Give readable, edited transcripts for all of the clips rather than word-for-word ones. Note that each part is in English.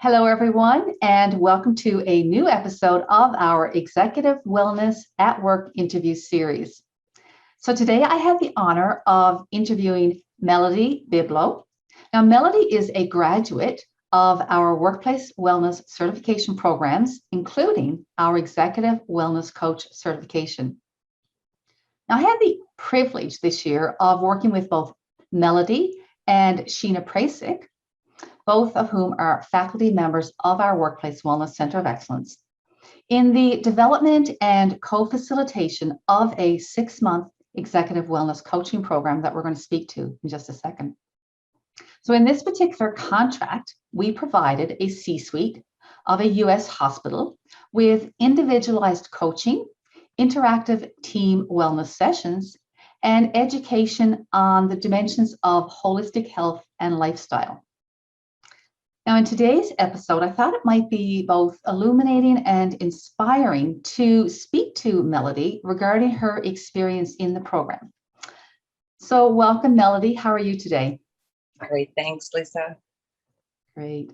Hello, everyone, and welcome to a new episode of our Executive Wellness at Work interview series. So today I have the honor of interviewing Melody Byblow. Now, Melody is a graduate of our workplace wellness certification programs, including our Executive Wellness Coach certification. Now, I had the privilege this year of working with both Melody and Sheena Prasic, both of whom are faculty members of our Workplace Wellness Center of Excellence, in the development and co-facilitation of a 6-month executive wellness coaching program that we're going to speak to in just a second. So in this particular contract, we provided a C-suite of a U.S. hospital with individualized coaching, interactive team wellness sessions, and education on the dimensions of holistic health and lifestyle. Now, in today's episode, I thought it might be both illuminating and inspiring to speak to Melody regarding her experience in the program. So welcome, Melody. How are you today? Great. Thanks, Lisa. Great.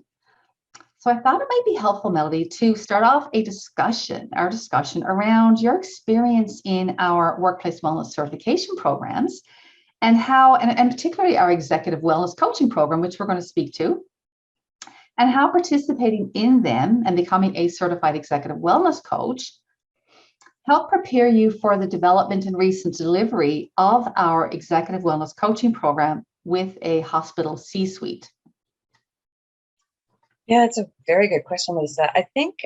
So I thought it might be helpful, Melody, to start off our discussion around your experience in our workplace wellness certification programs and how, and particularly our executive wellness coaching program, which we're going to speak to, and how participating in them and becoming a certified executive wellness coach help prepare you for the development and recent delivery of our executive wellness coaching program with a hospital C-suite. Yeah, it's a very good question, Lisa. I think,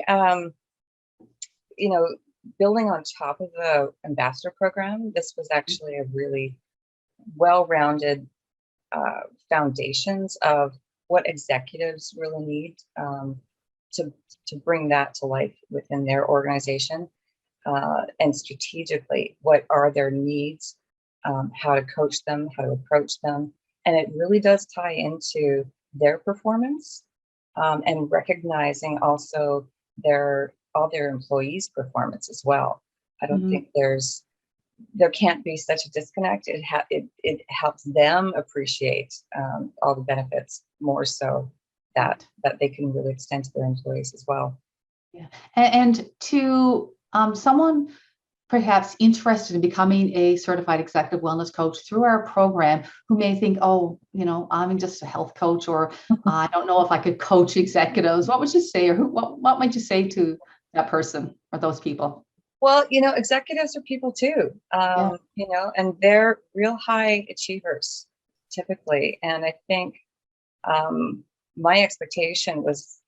building on top of the ambassador program, this was actually a really well-rounded foundations of what executives really need to bring that to life within their organization, and strategically, what are their needs, how to coach them, how to approach them. And it really does tie into their performance, and recognizing also all their employees' performance as well. I don't think there can't be such a disconnect. It helps them appreciate all the benefits more so that they can really extend to their employees as well. Yeah, and to someone perhaps interested in becoming a certified executive wellness coach through our program who may think, oh, I'm just a health coach, or I don't know if I could coach executives. What would you say, or what might you say to that person or those people? Well, executives are people too, and they're real high achievers typically. And I think my expectation was,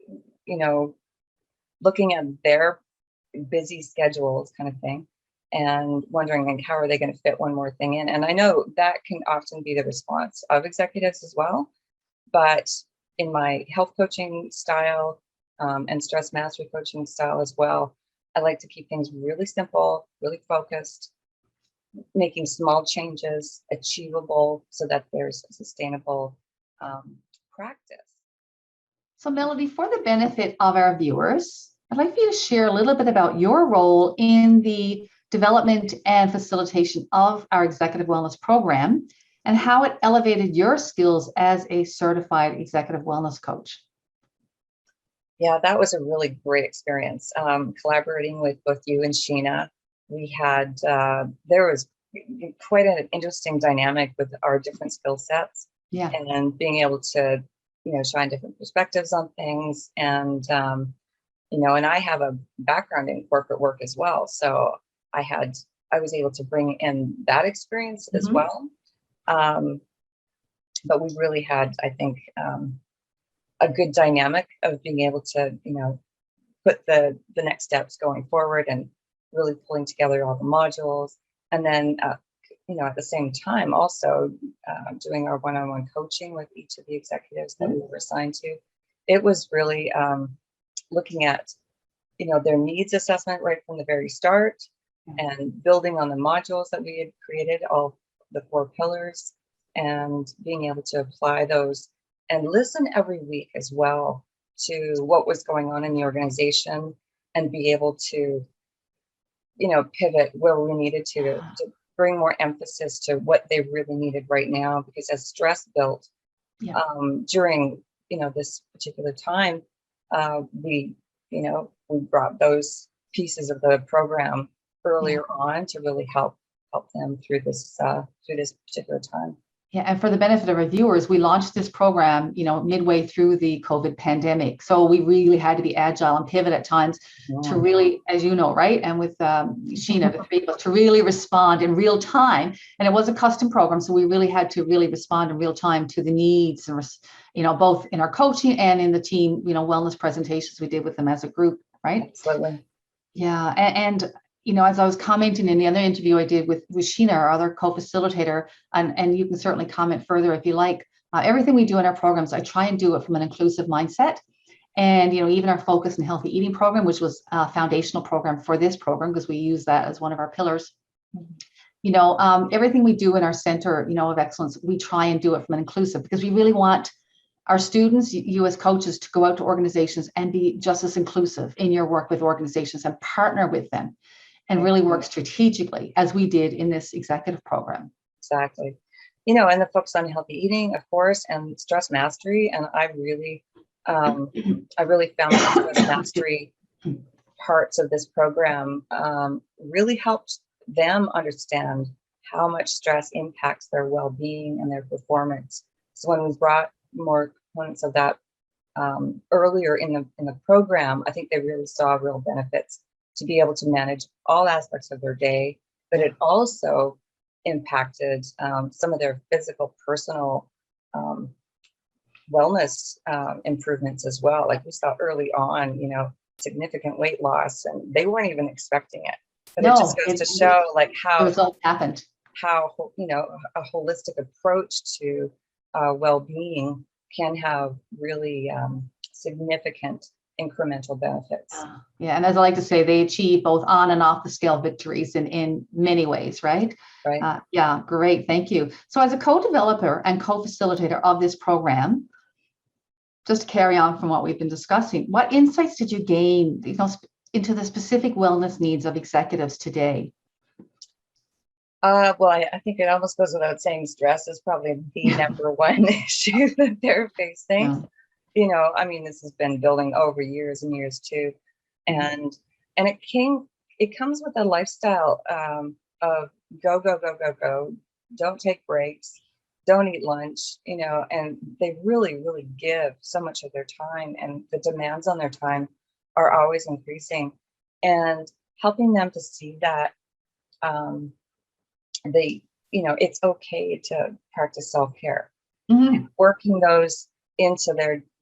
looking at their busy schedules kind of thing and wondering, like, how are they going to fit one more thing in? And I know that can often be the response of executives as well. But in my health coaching style and stress mastery coaching style as well, I like to keep things really simple, really focused, making small changes achievable so that there's a sustainable practice. So, Melody, for the benefit of our viewers, I'd like for you to share a little bit about your role in the development and facilitation of our executive wellness program and how it elevated your skills as a certified executive wellness coach. Yeah, that was a really great experience. Collaborating with both you and Sheena, we had, there was quite an interesting dynamic with our different skill sets. Yeah. And being able to, shine different perspectives on things. And, and I have a background in corporate work as well. So I was able to bring in that experience as well. But we really had, I think, a good dynamic of being able to, put the next steps going forward and really pulling together all the modules. And then, at the same time, also doing our one-on-one coaching with each of the executives that we were assigned to. It was really looking at, their needs assessment right from the very start and building on the modules that we had created, all the 4 pillars, and being able to apply those and listen every week as well to what was going on in the organization and be able to, pivot where we needed to bring more emphasis to what they really needed right now. Because as stress built during, this particular time, we, we brought those pieces of the program earlier on to really help them through this particular time. Yeah, and for the benefit of our viewers, we launched this program, midway through the COVID pandemic. So we really had to be agile and pivot at times to really, as you know, right? And with Sheena, the three of us, to really respond in real time. And it was a custom program, so we really had to really respond in real time to the needs, and both in our coaching and in the team, wellness presentations we did with them as a group, right? Absolutely. Yeah, and as I was commenting in the other interview I did with Sheena, our other co-facilitator, and you can certainly comment further if you like, everything we do in our programs, I try and do it from an inclusive mindset. And, even our focus and healthy eating program, which was a foundational program for this program, because we use that as one of our pillars. Everything we do in our center, of excellence, we try and do it from an inclusive, because we really want our students, you as coaches, to go out to organizations and be just as inclusive in your work with organizations and partner with them and really work strategically, as we did in this executive program. Exactly. And the focus on healthy eating, of course, and stress mastery. And I really found that stress mastery parts of this program really helped them understand how much stress impacts their well-being and their performance. So when we brought more components of that earlier in the program, I think they really saw real benefits to be able to manage all aspects of their day, but it also impacted some of their physical, personal wellness improvements as well. Like we saw early on, significant weight loss, and they weren't even expecting it. But it just goes to show like how results happened. How a holistic approach to well-being can have really significant incremental benefits. Yeah, and as I like to say, they achieve both on and off the scale victories in many ways, right? Right. Yeah, great, thank you. So as a co-developer and co-facilitator of this program, just to carry on from what we've been discussing, what insights did you gain, into the specific wellness needs of executives today? Well, I think it almost goes without saying, stress is probably the number one issue that they're facing. Yeah. This has been building over years and years too. And it comes with a lifestyle of go, go, go, go, go. Don't take breaks. Don't eat lunch, and they really, really give so much of their time, and the demands on their time are always increasing. And helping them to see that it's okay to practice self-care, working those into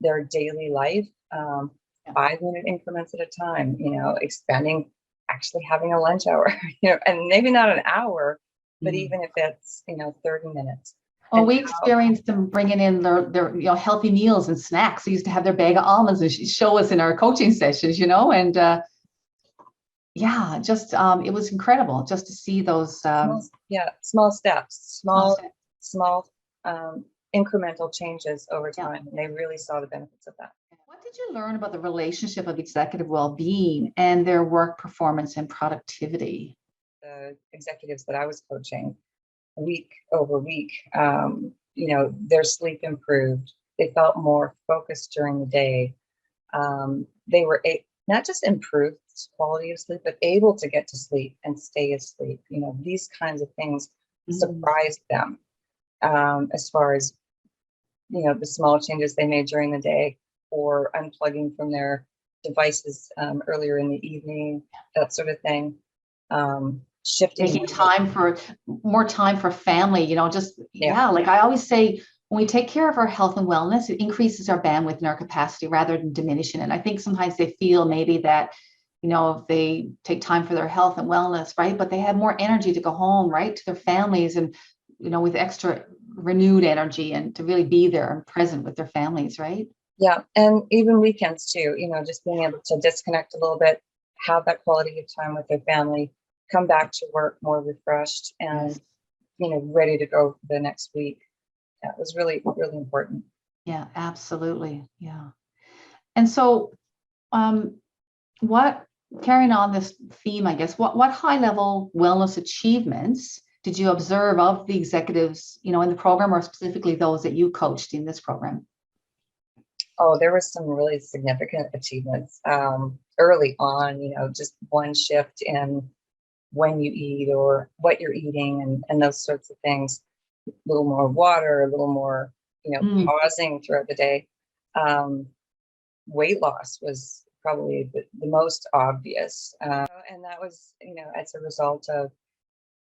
their daily life, 5-minute increments at a time, expanding, actually having a lunch hour, and maybe not an hour, but even if it's, 30 minutes. Well, we experienced them bringing in their healthy meals and snacks. They used to have their bag of almonds and show us in our coaching sessions, and it was incredible just to see those. Small steps, small incremental changes over time. And they really saw the benefits of that. What did you learn about the relationship of executive well-being and their work performance and productivity? The executives that I was coaching, week over week, their sleep improved. They felt more focused during the day. They were not just improved quality of sleep, but able to get to sleep and stay asleep. These kinds of things surprised them as far as, the small changes they made during the day, or unplugging from their devices earlier in the evening, that sort of thing. Shifting, making more time for family, like I always say, when we take care of our health and wellness, it increases our bandwidth and our capacity rather than diminishing it. And I think sometimes they feel maybe that, if they take time for their health and wellness, right, but they have more energy to go home, right, to their families, and, with extra renewed energy, and to really be there and present with their families, right? Yeah. And even weekends too, just being able to disconnect a little bit, have that quality of time with their family, come back to work more refreshed and, ready to go for the next week. Yeah, it was really, really important. Yeah, absolutely. Yeah. And so, carrying on this theme, I guess, what high level wellness achievements did you observe of the executives, in the program, or specifically those that you coached in this program? Oh, there was some really significant achievements early on, just one shift in when you eat or what you're eating and those sorts of things. A little more water, a little more, Mm, pausing throughout the day. Um, Weight loss was probably the most obvious. And that was, as a result of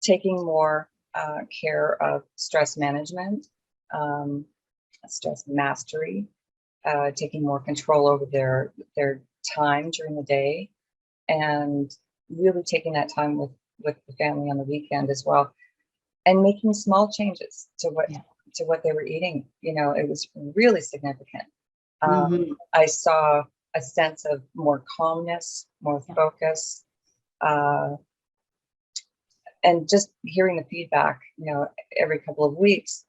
taking more care of stress management, um, stress mastery, taking more control over their time during the day, and really taking that time with the family on the weekend as well, and making small changes yeah. to what they were eating. It was really significant. Hmm. I saw a sense of more calmness, more Yeah. focus, uh, and just hearing the feedback, every couple of weeks,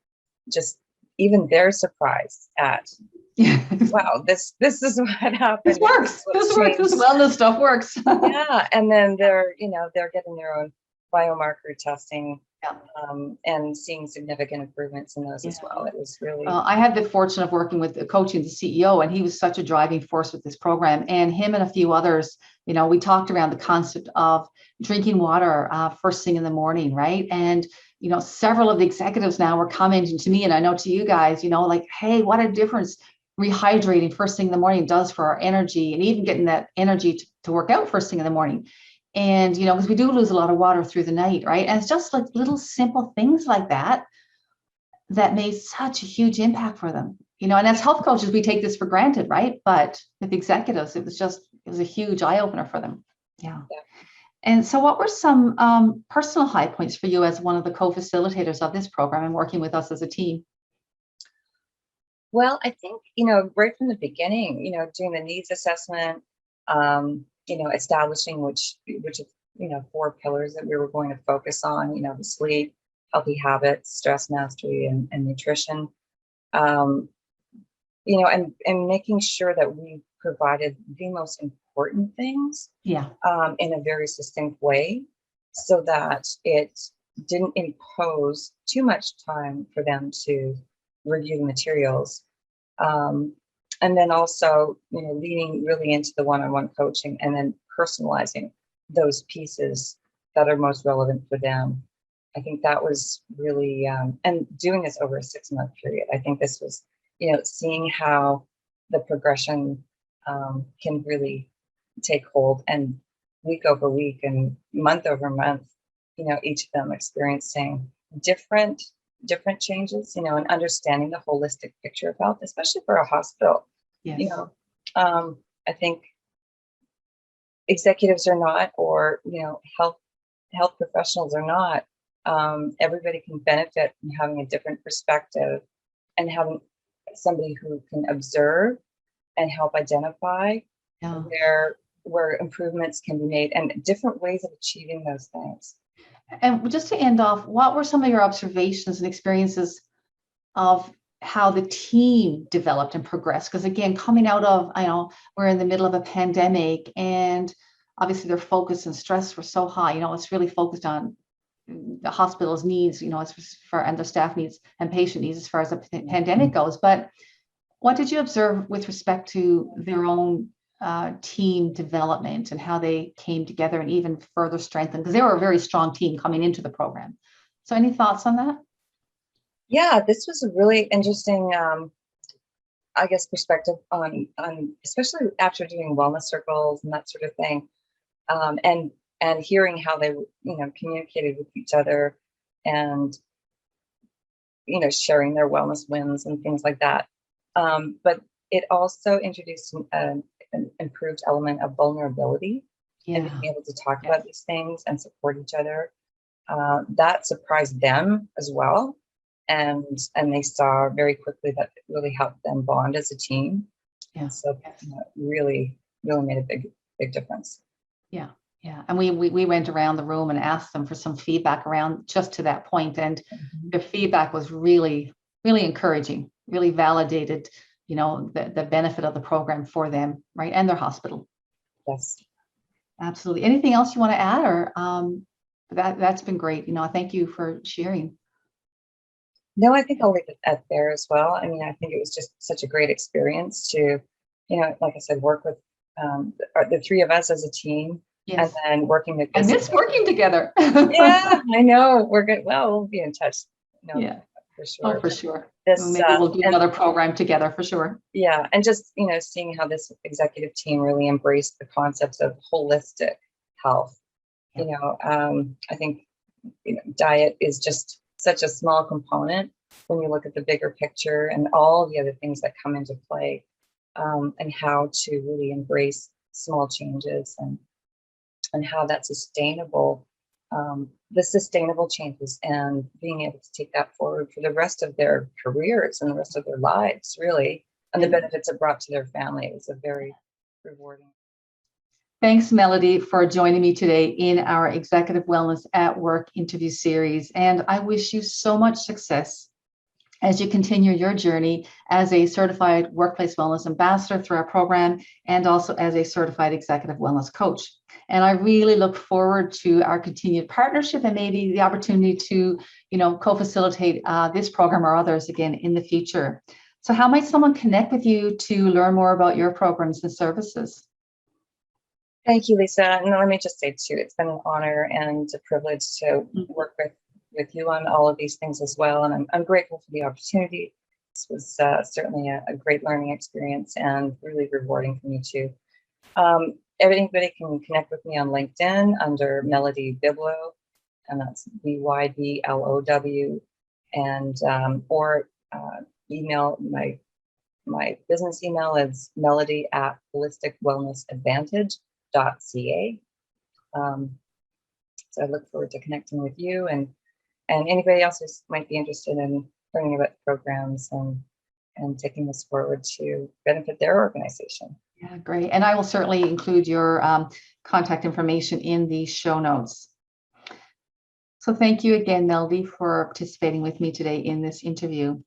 just even they're surprised at, Yeah. wow, this is what This happened. This is works. what's This works. This changed. wellness stuff works. Yeah, and then they're getting their own biomarker testing, Yeah. and seeing significant improvements in those Yeah. as well. It was really, I had the fortune of working with coaching the CEO, and he was such a driving force with this program. And him and a few others, we talked around the concept of drinking water first thing in the morning, right? And several of the executives now were commenting to me, and I know to you guys, like, hey, what a difference rehydrating first thing in the morning does for our energy, and even getting that energy to work out first thing in the morning. And because we do lose a lot of water through the night, right? And it's just like little simple things like that made such a huge impact for them. And as health coaches, we take this for granted, right? But with executives, it was a huge eye opener for them. Yeah. yeah. And so, what were some personal high points for you as one of the co-facilitators of this program and working with us as a team? Well, I think, right from the beginning, doing the needs assessment, establishing which of, 4 pillars that we were going to focus on, the sleep, healthy habits, stress mastery, and nutrition. Um, and making sure that we provided the most important things Yeah. in a very succinct way, so that it didn't impose too much time for them to review the materials. Um, and then also, leaning really into the one-on-one coaching, and then personalizing those pieces that are most relevant for them. I think that was really, and doing this over a 6-month period. I think this was, seeing how the progression can really take hold, and week over week and month over month, each of them experiencing different changes, and understanding the holistic picture of health, especially for a hospital. You Yes. know, I think executives are not, or health professionals are not. Everybody can benefit from having a different perspective, and having somebody who can observe and help identify Yeah. where improvements can be made, and different ways of achieving those things. And just to end off, what were some of your observations and experiences of how the team developed and progressed? Because again, coming out of, we're in the middle of a pandemic, and obviously their focus and stress were so high. It's really focused on the hospital's needs, as far and the staff needs and patient needs as far as the pandemic goes. But what did you observe with respect to their own team development and how they came together and even further strengthened? Because they were a very strong team coming into the program. So, any thoughts on that? Yeah, this was a really interesting, I guess, perspective on especially after doing wellness circles and that sort of thing, and hearing how they communicated with each other, and sharing their wellness wins and things like that. But it also introduced an improved element of vulnerability, and Yeah. being able to talk Yes. about these things and support each other. That surprised them as well, and they saw very quickly that it really helped them bond as a team, Yeah. and so Yes. really made a big difference. Yeah. Yeah. And we went around the room and asked them for some feedback around just to that point, and Mhm. their feedback was really, really encouraging, really validated, the benefit of the program for them, right, and their hospital. Yes. Absolutely. Anything else you want to add, or that's been great. Thank you for sharing. No, I think I'll leave it at there as well. I mean, I think it was just such a great experience to, like I said, work with the three of us as a team, and Yes. then working with I this. miss working together. Yeah, I know. We're good. Well, we'll be in touch. No, Yeah. for Oh, sure. for But sure. Well, this, maybe we'll do and another program together for sure. yeah, and just, seeing how this executive team really embraced the concepts of holistic health. Yeah. I think, diet is just such a small component when you look at the bigger picture and all the other things that come into play, and how to really embrace small changes and how that's sustainable, the sustainable changes, and being able to take that forward for the rest of their careers and the rest of their lives, really, and the And benefits it brought to their family. It was a very rewarding. thanks, Melody, for joining me today in our Executive Wellness at Work interview series. And I wish you so much success as you continue your journey as a certified workplace wellness ambassador through our program, and also as a certified executive wellness coach. And I really look forward to our continued partnership and maybe the opportunity to, co-facilitate this program or others again in the future. So how might someone connect with you to learn more about your programs and services? Thank you, Lisa. And let me just say too, it's been an honor and a privilege to work with you on all of these things as well. And I'm grateful for the opportunity. This was certainly a great learning experience and really rewarding for me too. Anybody can connect with me on LinkedIn under Melody Byblow, and that's Byblow, and or email my business email is melody@holisticwellnessadvantage.ca. So I look forward to connecting with you and anybody else who might be interested in learning about programs and taking this forward to benefit their organization. Yeah, great. And I will certainly include your contact information in the show notes. So thank you again, Melody, for participating with me today in this interview.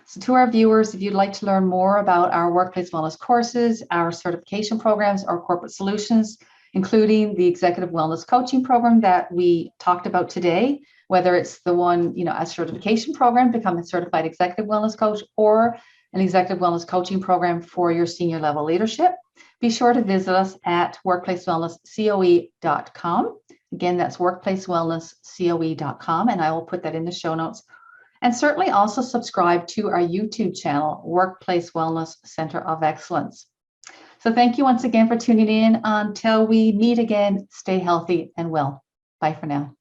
So to our viewers, if you'd like to learn more about our workplace wellness courses, our certification programs, or corporate solutions, including the executive wellness coaching program that we talked about today, whether it's the one, a certification program, become a certified executive wellness coach, or an executive wellness coaching program for your senior level leadership, be sure to visit us at workplacewellnesscoe.com. Again, that's workplacewellnesscoe.com, and I will put that in the show notes. And certainly also subscribe to our YouTube channel, Workplace Wellness Center of Excellence. So thank you once again for tuning in. Until we meet again, stay healthy and well. Bye for now.